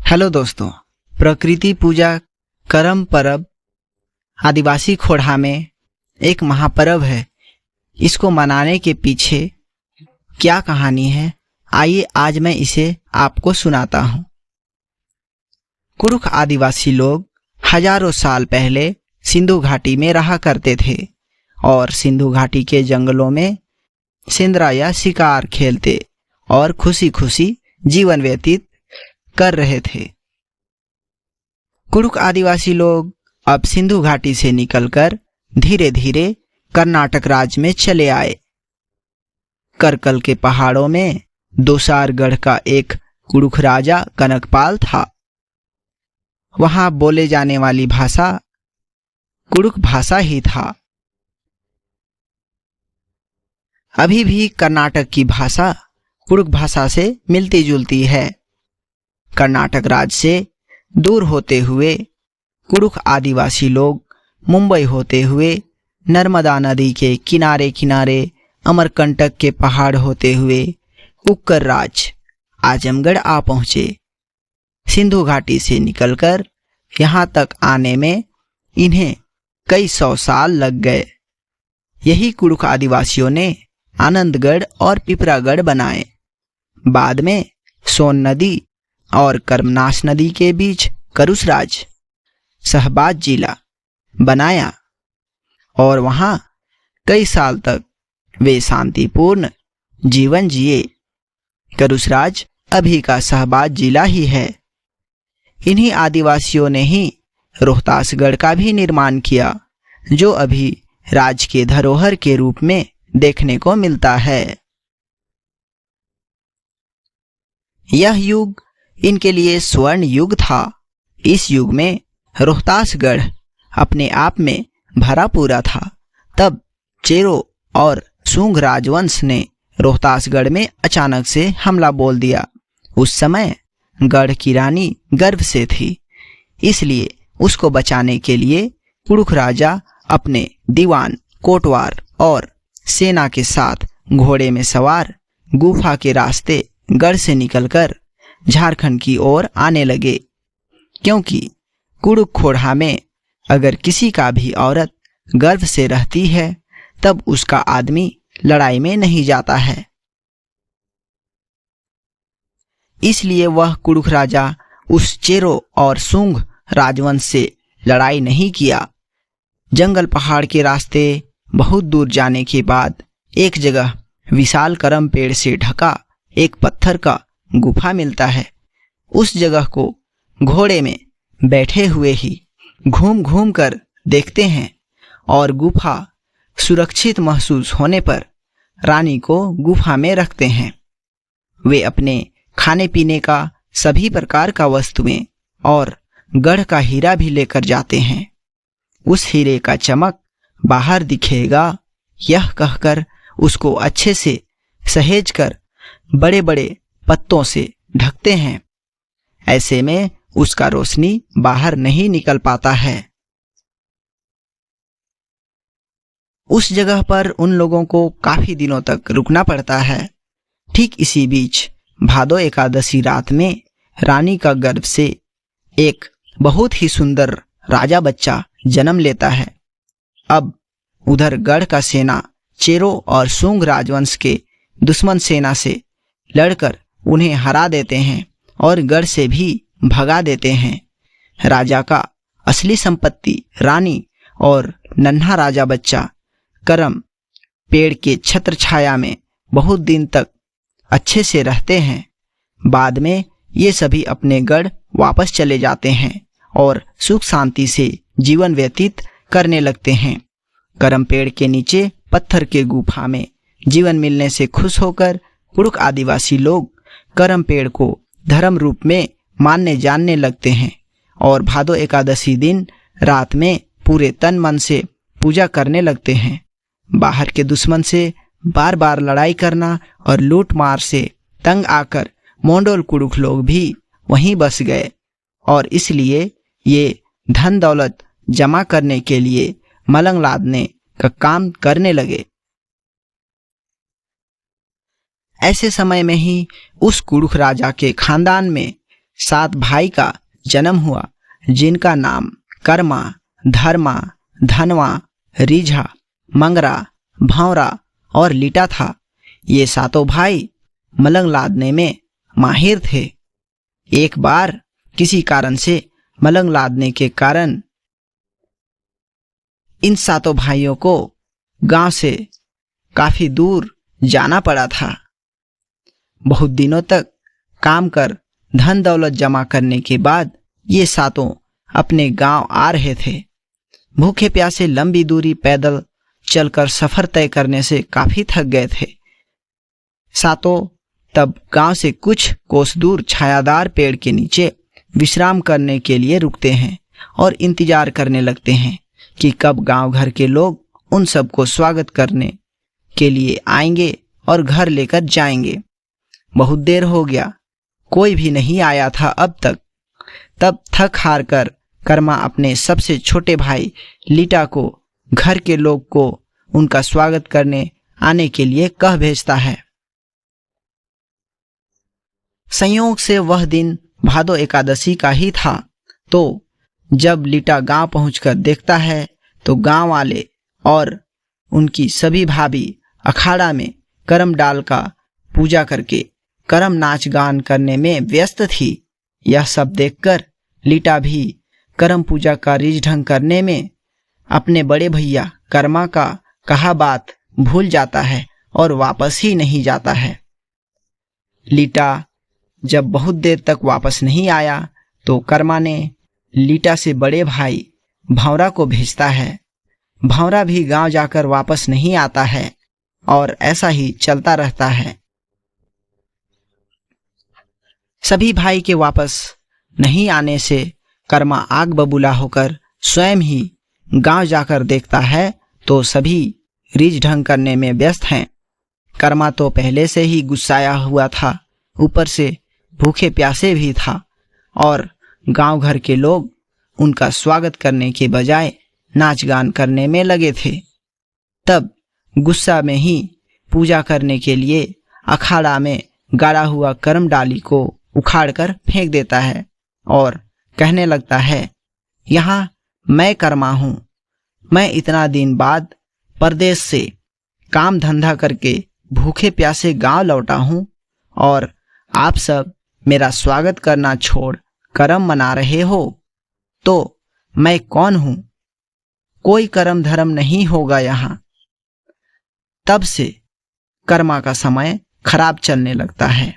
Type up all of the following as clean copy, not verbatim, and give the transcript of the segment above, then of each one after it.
Hello दोस्तों, प्रकृति पूजा करम परब आदिवासी खोड़ा में एक महापर्व है। इसको मनाने के पीछे क्या कहानी है, आइए आज मैं इसे आपको सुनाता हूँ। कुरुख आदिवासी लोग हजारों साल पहले सिंधु घाटी में रहा करते थे और सिंधु घाटी के जंगलों में सिंदरा या शिकार खेलते और खुशी खुशी जीवन व्यतीत कर रहे थे। कुरुख आदिवासी लोग अब सिंधु घाटी से निकलकर धीरे धीरे कर्नाटक राज्य में चले आए। करकल के पहाड़ों में दोसारगढ़ का एक कुरुख राजा कनकपाल था। वहां बोले जाने वाली भाषा कुरुख भाषा ही था। अभी भी कर्नाटक की भाषा कुरुख भाषा से मिलती जुलती है। कर्नाटक राज्य से दूर होते हुए कुरुख आदिवासी लोग मुंबई होते हुए नर्मदा नदी के किनारे किनारे अमरकंटक के पहाड़ होते हुए कुक्कर राज्य आजमगढ़ आ पहुंचे। सिंधु घाटी से निकलकर यहाँ तक आने में इन्हें कई सौ साल लग गए। यही कुरुख आदिवासियों ने आनंदगढ़ और पिपरागढ़ बनाए। बाद में सोन नदी और कर्मनाश नदी के बीच करुष राज शहबाज जिला बनाया और वहां कई साल तक वे शांतिपूर्ण जीवन जिए। करुष राज अभी का शहबाज जिला ही है। इन्हीं आदिवासियों ने ही रोहतासगढ़ का भी निर्माण किया, जो अभी राज्य के धरोहर के रूप में देखने को मिलता है। यह युग इनके लिए स्वर्ण युग था। इस युग में रोहतासगढ़ अपने आप में भरा पूरा था। तब चेरो और सूंघ राजवंश ने रोहतासगढ़ में अचानक से हमला बोल दिया। उस समय गढ़ की रानी गर्भ से थी, इसलिए उसको बचाने के लिए कुरुख राजा अपने दीवान कोटवार और सेना के साथ घोड़े में सवार गुफा के रास्ते गढ़ से निकलकर झारखंड की ओर आने लगे, क्योंकि कुरुख खोड़ा में अगर किसी का भी औरत गर्भ से रहती है तब उसका आदमी लड़ाई में नहीं जाता है। इसलिए वह कुरुख राजा उस चेरो और सूंघ राजवंश से लड़ाई नहीं किया। जंगल पहाड़ के रास्ते बहुत दूर जाने के बाद एक जगह विशाल करम पेड़ से ढका एक पत्थर का गुफा मिलता है। उस जगह को घोड़े में बैठे हुए ही घूम घूम कर देखते हैं और गुफा सुरक्षित महसूस होने पर रानी को गुफा में रखते हैं। वे अपने खाने पीने का सभी प्रकार का वस्तुएं और गढ़ का हीरा भी लेकर जाते हैं। उस हीरे का चमक बाहर दिखेगा, यह कहकर उसको अच्छे से सहेज कर बड़े बड़े पत्तों से ढकते हैं। ऐसे में उसका रोशनी बाहर नहीं निकल पाता है। उस जगह पर उन लोगों को काफी दिनों तक रुकना पड़ता है। ठीक इसी बीच भादो एकादशी रात में रानी का गर्भ से एक बहुत ही सुंदर राजा बच्चा जन्म लेता है। अब उधर गढ़ का सेना चेरो और सूंघ राजवंश के दुश्मन सेना से लड़कर उन्हें हरा देते हैं और गढ़ से भी भगा देते हैं। राजा का असली संपत्ति रानी और नन्हा राजा बच्चा करम पेड़ के छत्र छाया में बहुत दिन तक अच्छे से रहते हैं। बाद में ये सभी अपने गढ़ वापस चले जाते हैं और सुख शांति से जीवन व्यतीत करने लगते हैं। करम पेड़ के नीचे पत्थर के गुफा में जीवन मिलने से खुश होकर कुरुख आदिवासी लोग करम पेड़ को धर्म रूप में मानने जानने लगते हैं और भादो एकादशी दिन रात में पूरे तन मन से पूजा करने लगते हैं। बाहर के दुश्मन से बार बार लड़ाई करना और लूट मार से तंग आकर मोंडोल कुरुख लोग भी वहीं बस गए और इसलिए ये धन दौलत जमा करने के लिए मलंग लादने का काम करने लगे। ऐसे समय में ही उस कुरुख राजा के खानदान में 7 भाई का जन्म हुआ, जिनका नाम कर्मा, धर्मा, धनवा, रीझा, मंगरा, भावरा और लीटा था। ये 7 भाई मलंग लादने में माहिर थे। एक बार किसी कारण से मलंग लादने के कारण इन 7 भाइयों को गांव से काफी दूर जाना पड़ा था। बहुत दिनों तक काम कर धन दौलत जमा करने के बाद ये 7 अपने गांव आ रहे थे। भूखे प्यासे लंबी दूरी पैदल चलकर सफर तय करने से काफी थक गए थे। 7 तब गांव से कुछ कोस दूर छायादार पेड़ के नीचे विश्राम करने के लिए रुकते हैं और इंतजार करने लगते हैं कि कब गांव घर के लोग उन सबको स्वागत करने के लिए आएंगे और घर लेकर जाएंगे। बहुत देर हो गया, कोई भी नहीं आया था अब तक। तब थक हार कर कर्मा अपने सबसे छोटे भाई लीटा को घर के लोग को उनका स्वागत करने आने के लिए कह भेजता है। संयोग से वह दिन भादो एकादशी का ही था। तो जब लीटा गांव पहुंचकर देखता है तो गांव वाले और उनकी सभी भाभी अखाड़ा में करम डाल का पूजा करके करम नाच गान करने में व्यस्त थी। यह सब देखकर लीटा भी करम पूजा का रिझ ढंग करने में अपने बड़े भैया कर्मा का कहा बात भूल जाता है और वापस ही नहीं जाता है। लीटा जब बहुत देर तक वापस नहीं आया तो कर्मा ने लीटा से बड़े भाई भावरा को भेजता है। भावरा भी गांव जाकर वापस नहीं आता है और ऐसा ही चलता रहता है। सभी भाई के वापस नहीं आने से कर्मा आग बबूला होकर स्वयं ही गांव जाकर देखता है तो सभी रिझ ढंग करने में व्यस्त हैं। कर्मा तो पहले से ही गुस्साया हुआ था, ऊपर से भूखे प्यासे भी था और गांव घर के लोग उनका स्वागत करने के बजाय नाच गान करने में लगे थे। तब गुस्सा में ही पूजा करने के लिए अखाड़ा में गाड़ा हुआ करम डाली को उखाड़कर फेंक देता है और कहने लगता है, यहाँ मैं कर्मा हूं। मैं इतना दिन बाद परदेश से काम धंधा करके भूखे प्यासे गांव लौटा हूं और आप सब मेरा स्वागत करना छोड़ करम मना रहे हो। तो मैं कौन हूं? कोई करम धर्म नहीं होगा यहाँ। तब से कर्मा का समय खराब चलने लगता है।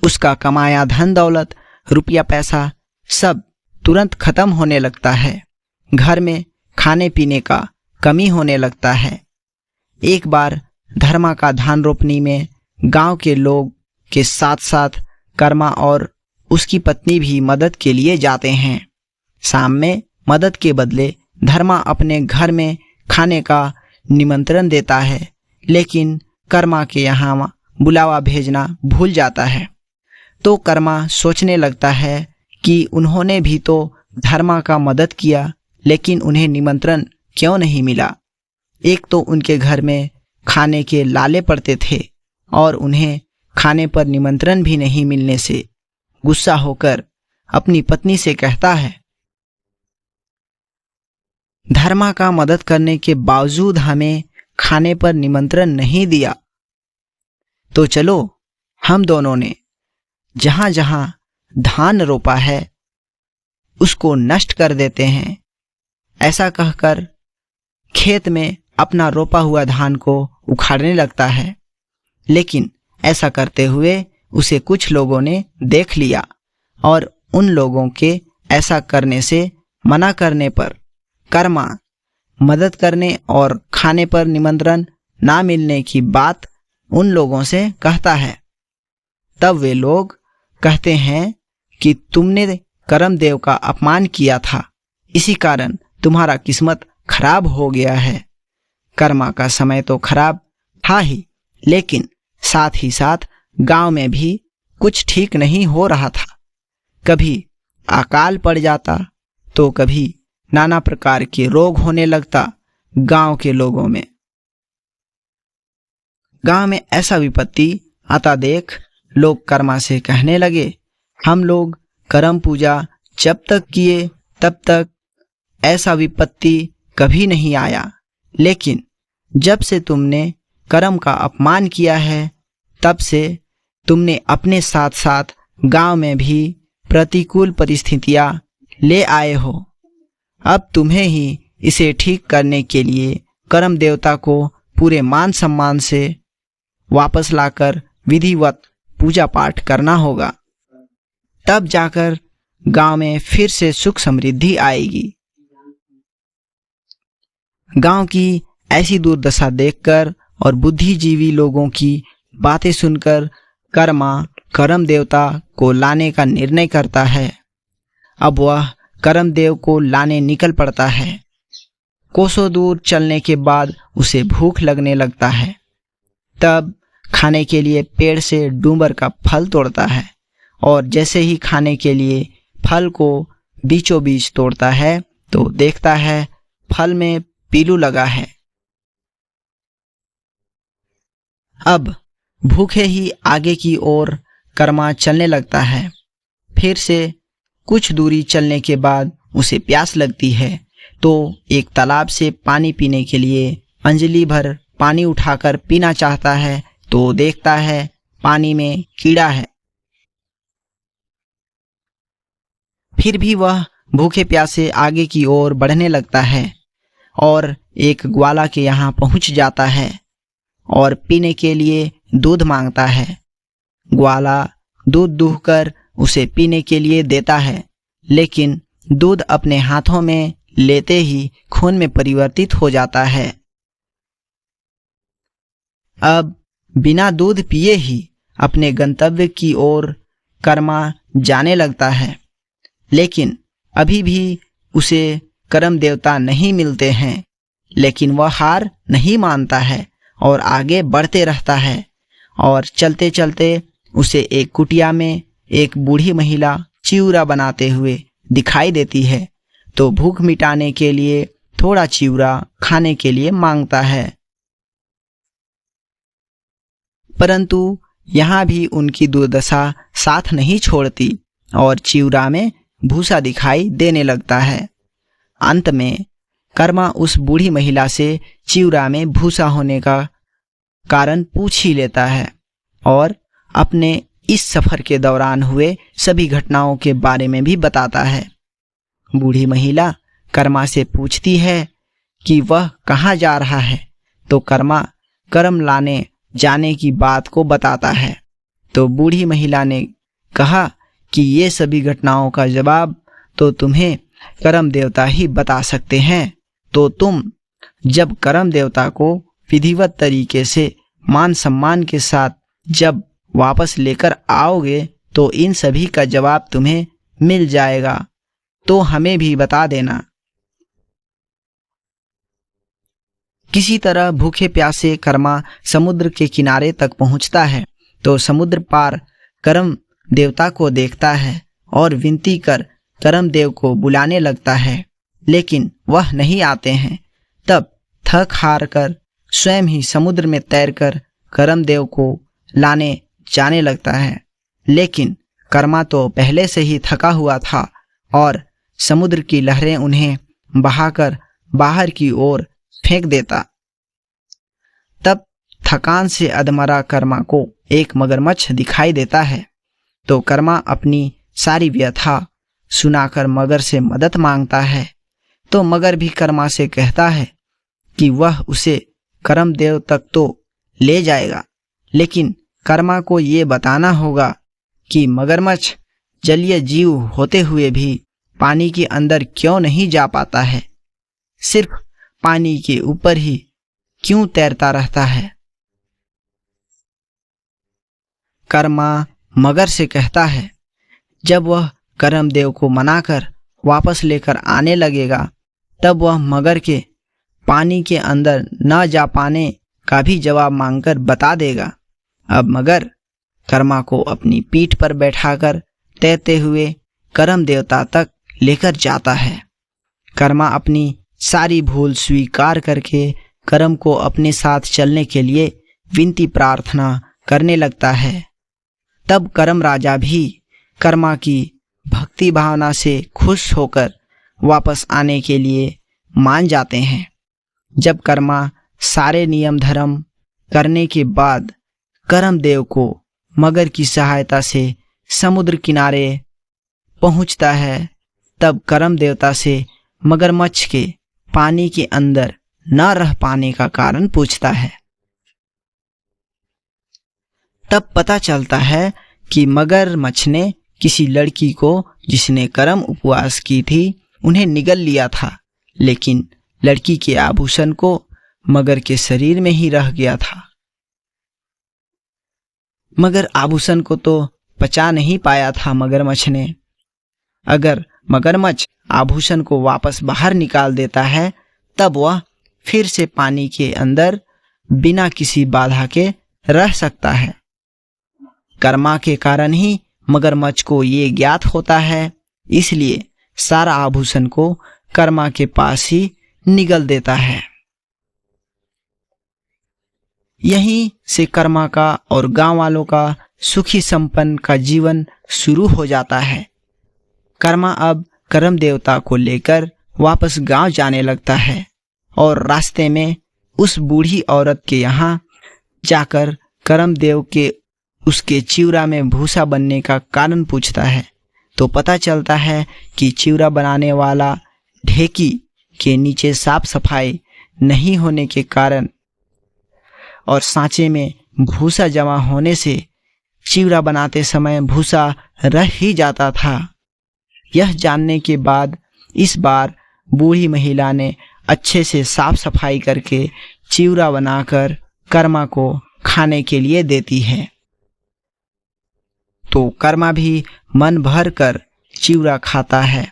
उसका कमाया धन दौलत, रुपया पैसा सब तुरंत खत्म होने लगता है। घर में खाने पीने का कमी होने लगता है। एक बार धर्मा का धान रोपनी में गांव के लोग के साथ साथ कर्मा और उसकी पत्नी भी मदद के लिए जाते हैं। शाम में मदद के बदले धर्मा अपने घर में खाने का निमंत्रण देता है, लेकिन कर्मा के यहाँ बुलावा भेजना भूल जाता है। तो कर्मा सोचने लगता है कि उन्होंने भी तो धर्मा का मदद किया, लेकिन उन्हें निमंत्रण क्यों नहीं मिला। एक तो उनके घर में खाने के लाले पड़ते थे और उन्हें खाने पर निमंत्रण भी नहीं मिलने से गुस्सा होकर अपनी पत्नी से कहता है, धर्मा का मदद करने के बावजूद हमें खाने पर निमंत्रण नहीं दिया, तो चलो हम दोनों ने जहां जहां धान रोपा है उसको नष्ट कर देते हैं। ऐसा कहकर खेत में अपना रोपा हुआ धान को उखाड़ने लगता है, लेकिन ऐसा करते हुए उसे कुछ लोगों ने देख लिया और उन लोगों के ऐसा करने से मना करने पर कर्मा मदद करने और खाने पर निमंत्रण ना मिलने की बात उन लोगों से कहता है। तब वे लोग कहते हैं कि तुमने करमदेव का अपमान किया था, इसी कारण तुम्हारा किस्मत खराब हो गया है। कर्मा का समय तो खराब था ही, लेकिन साथ ही साथ गांव में भी कुछ ठीक नहीं हो रहा था। कभी अकाल पड़ जाता तो कभी नाना प्रकार के रोग होने लगता गांव के लोगों में। गांव में ऐसा विपत्ति आता देख लोग कर्मा से कहने लगे, हम लोग कर्म पूजा जब तक किए तब तक ऐसा विपत्ति कभी नहीं आया, लेकिन जब से तुमने कर्म का अपमान किया है तब से तुमने अपने साथ साथ गांव में भी प्रतिकूल परिस्थितियां ले आए हो। अब तुम्हें ही इसे ठीक करने के लिए कर्म देवता को पूरे मान सम्मान से वापस लाकर विधिवत पूजा पाठ करना होगा, तब जाकर गांव में फिर से सुख समृद्धि आएगी। गांव की ऐसी दुर्दशा देखकर और बुद्धिजीवी लोगों की बातें सुनकर कर्मा कर्म देवता को लाने का निर्णय करता है। अब वह कर्म देव को लाने निकल पड़ता है। कोसों दूर चलने के बाद उसे भूख लगने लगता है। तब खाने के लिए पेड़ से डूमर का फल तोड़ता है और जैसे ही खाने के लिए फल को बीचों बीच तोड़ता है तो देखता है फल में पीलू लगा है। अब भूखे ही आगे की ओर कर्मा चलने लगता है। फिर से कुछ दूरी चलने के बाद उसे प्यास लगती है तो एक तालाब से पानी पीने के लिए अंजलि भर पानी उठाकर पीना चाहता है तो देखता है पानी में कीड़ा है। फिर भी वह भूखे प्यासे आगे की ओर बढ़ने लगता है और एक ग्वाला के यहाँ पहुंच जाता है और पीने के लिए दूध मांगता है। ग्वाला दूध दूहकर उसे पीने के लिए देता है, लेकिन दूध अपने हाथों में लेते ही खून में परिवर्तित हो जाता है। अब बिना दूध पिए ही अपने गंतव्य की ओर कर्मा जाने लगता है, लेकिन अभी भी उसे कर्म देवता नहीं मिलते हैं। लेकिन वह हार नहीं मानता है और आगे बढ़ते रहता है और चलते चलते उसे एक कुटिया में एक बूढ़ी महिला चिवड़ा बनाते हुए दिखाई देती है तो भूख मिटाने के लिए थोड़ा चिवड़ा खाने के लिए मांगता है। परंतु यहाँ भी उनकी दुर्दशा साथ नहीं छोड़ती और चिवड़ा में भूसा दिखाई देने लगता है। अंत में कर्मा उस बूढ़ी महिला से चिवड़ा में भूसा होने का कारण पूछ ही लेता है और अपने इस सफर के दौरान हुए सभी घटनाओं के बारे में भी बताता है। बूढ़ी महिला कर्मा से पूछती है कि वह कहाँ जा रहा है तो कर्मा कर्म लाने जाने की बात को बताता है। तो बूढ़ी महिला ने कहा कि ये सभी घटनाओं का जवाब तो तुम्हें कर्म देवता ही बता सकते हैं, तो तुम जब कर्म देवता को विधिवत तरीके से मान सम्मान के साथ जब वापस लेकर आओगे तो इन सभी का जवाब तुम्हें मिल जाएगा, तो हमें भी बता देना। किसी तरह भूखे प्यासे कर्मा समुद्र के किनारे तक पहुंचता है तो समुद्र पार कर्म देवता को देखता है और विनती कर कर्म देव को बुलाने लगता है, लेकिन वह नहीं आते हैं। तब थक हार कर स्वयं ही समुद्र में तैरकर कर्म देव को लाने जाने लगता है, लेकिन कर्मा तो पहले से ही थका हुआ था और समुद्र की लहरें उन्हें बहाकर बाहर की ओर फेंक देता। तब थकान से अधमरा कर्मा को एक मगरमच्छ दिखाई देता है तो कर्मा अपनी सारी व्यथा सुनाकर मगर से मदद मांगता है। तो मगर भी कर्मा से कहता है कि वह उसे कर्म देव तक तो ले जाएगा, लेकिन कर्मा को ये बताना होगा कि मगरमच्छ जलीय जीव होते हुए भी पानी के अंदर क्यों नहीं जा पाता है, सिर्फ पानी के ऊपर ही क्यों तैरता रहता है। कर्मा मगर से कहता है जब वह कर्म देव को मनाकर वापस लेकर आने लगेगा तब वह मगर के पानी के अंदर न जा पाने का भी जवाब मांगकर बता देगा। अब मगर कर्मा को अपनी पीठ पर बैठाकर तैरते हुए कर्म देवता तक लेकर जाता है। कर्मा अपनी सारी भूल स्वीकार करके कर्म को अपने साथ चलने के लिए विनती प्रार्थना करने लगता है। तब कर्म राजा भी कर्मा की भक्ति भावना से खुश होकर वापस आने के लिए मान जाते हैं। जब कर्मा सारे नियम धर्म करने के बाद कर्मदेव को मगर की सहायता से समुद्र किनारे पहुंचता है, तब कर्म देवता से मगरमच्छ के पानी के अंदर न रह पाने का कारण पूछता है। तब पता चलता है कि मगरमच्छ ने किसी लड़की को जिसने कर्म उपवास की थी उन्हें निगल लिया था, लेकिन लड़की के आभूषण को मगर के शरीर में ही रह गया था। मगर आभूषण को तो पचा नहीं पाया था मगरमच्छ ने। अगर मगरमच्छ आभूषण को वापस बाहर निकाल देता है तब वह फिर से पानी के अंदर बिना किसी बाधा के रह सकता है। कर्मा के कारण ही मगरमच्छ को ये ज्ञात होता है, इसलिए सारा आभूषण को कर्मा के पास ही निगल देता है। यहीं से कर्मा का और गांव वालों का सुखी संपन्न का जीवन शुरू हो जाता है। कर्मा अब कर्म देवता को लेकर वापस गांव जाने लगता है और रास्ते में उस बूढ़ी औरत के यहाँ जाकर कर्मदेव के उसके चिवरा में भूसा बनने का कारण पूछता है। तो पता चलता है कि चिवरा बनाने वाला ढेकी के नीचे साफ सफाई नहीं होने के कारण और सांचे में भूसा जमा होने से चिवरा बनाते समय भूसा रह ही जाता था। यह जानने के बाद इस बार बूढ़ी महिला ने अच्छे से साफ सफाई करके चिवरा बनाकर कर्मा को खाने के लिए देती है। तो कर्मा भी मन भर कर चिवरा खाता है।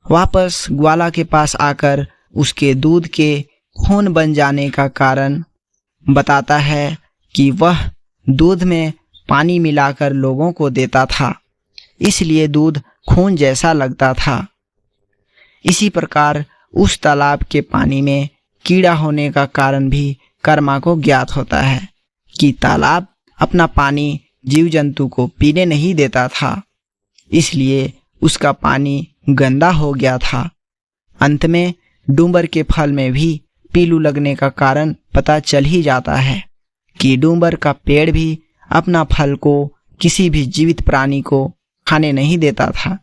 वापस ग्वाला के पास आकर उसके दूध के खून बन जाने का कारण बताता है कि वह दूध में पानी मिलाकर लोगों को देता था, इसलिए दूध खून जैसा लगता था। इसी प्रकार उस तालाब के पानी में कीड़ा होने का कारण भी कर्मा को ज्ञात होता है कि तालाब अपना पानी जीव जंतु को पीने नहीं देता था, इसलिए उसका पानी गंदा हो गया था। अंत में डूंबर के फल में भी पीलू लगने का कारण पता चल ही जाता है कि डूंबर का पेड़ भी अपना फल को किसी भी जीवित प्राणी को खाने नहीं देता था,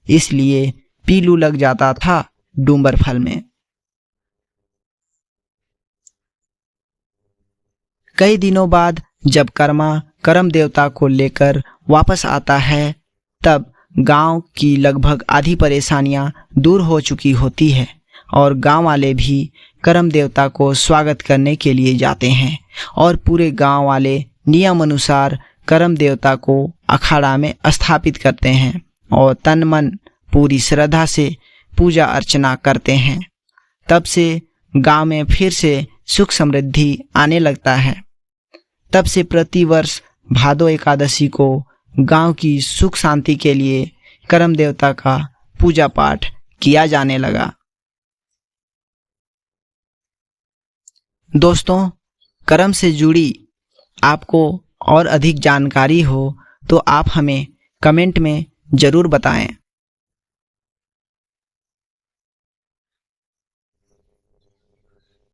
इसलिए पीलू लग जाता था डूंबर फल में। कई दिनों बाद जब कर्मा कर्म देवता को लेकर वापस आता है, तब गांव की लगभग आधी परेशानियां दूर हो चुकी होती है और गांव वाले भी कर्म देवता को स्वागत करने के लिए जाते हैं और पूरे गांव वाले नियम अनुसार कर्म देवता को अखाड़ा में स्थापित करते हैं और तन मन पूरी श्रद्धा से पूजा अर्चना करते हैं। तब से गांव में फिर से सुख समृद्धि आने लगता है। तब से प्रतिवर्ष भादो एकादशी को गांव की सुख शांति के लिए कर्म देवता का पूजा पाठ किया जाने लगा। दोस्तों, कर्म से जुड़ी आपको और अधिक जानकारी हो तो आप हमें कमेंट में ज़रूर बताएं।